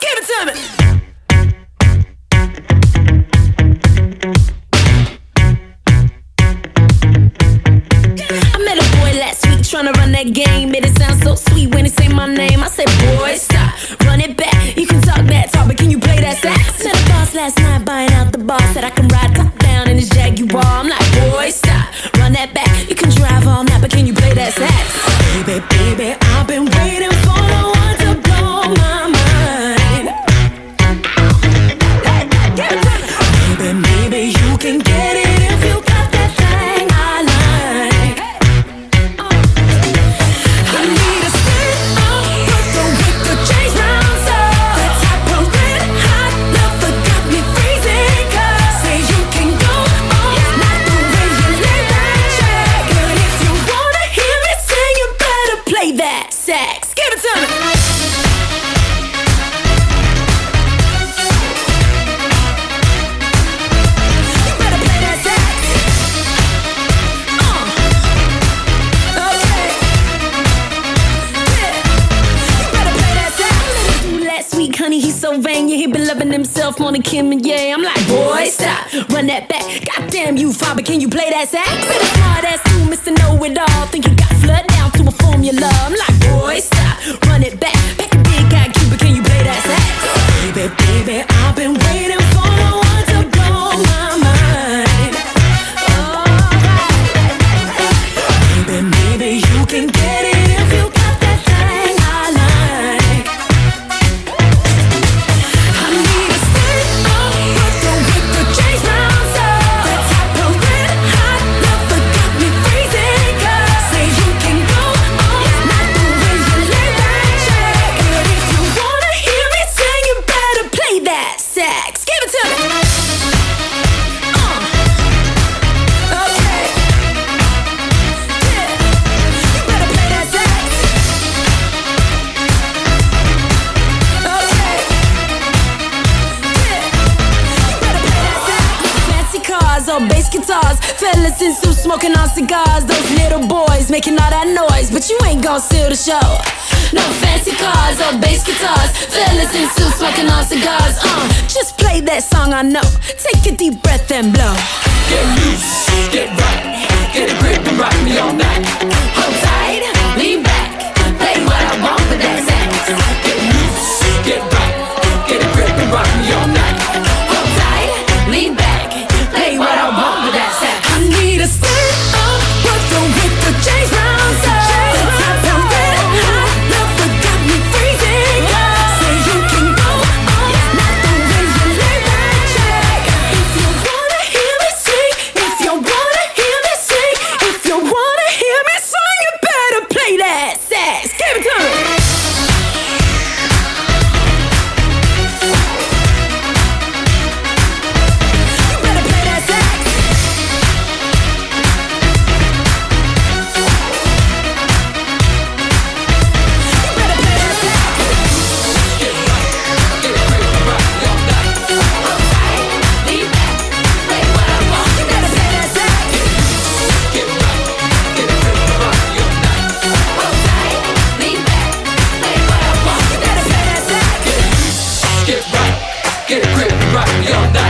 Give it to me. I met a boy last week tryna run that game. Made it sound so sweet when he say my name. I said, boy, stop, run it back. You can talk that talk, but can you play that sax? Met a boss last night buying out the bar. Said I can ride top down in his Jaguar. I'm like, boy, stop, run that back. You can drive all night, but can you play that sax? Baby, baby, I've been waiting for the one to blow my mind. Baby, maybe you can get it if you got that thing I like. I need a stick with the chains round so that type of red hot love that got me freezing. 'Cause say you can go all night the way you lay that track. But if you wanna hear me sing, you better play that sax. Give it to me. Honey, he's so vain, yeah, he been loving himself more than Kim and yeah. I'm like, boy, stop, run that back. Goddamn you, father, can you play that sax? With a smart ass too, Mr. Know-It-All. Think you got flood down to a formula. I'm like, boy, stop, run it back. Pack a big guy, Cuba, can you play that sax? Baby, baby, I've been waiting for the one to blow my mind. Alright, baby, maybe you can get it if you got that thing I like. Or bass guitars, fellas in suits smoking on cigars. Those little boys making all that noise, but you ain't gon' steal the show. No fancy cars or bass guitars, fellas in suits smoking on cigars. Just play that song I know. Take a deep breath and blow. Get loose, get right, get a grip and rock me all night. Hold tight, lean back, play what I want with that sax. Get loose, get right, get a grip and rock me all night. Hold tight, lean back, play what I want with that sax. I need a stand up, with the chains round so the top of red hot love that got me freezing. Say you can go all night the way you lay that track. If you wanna hear me sing, if you wanna hear me sing, if you wanna hear me sing, you better play that sax. Give it to me. Get right, get a grip and rock me all night.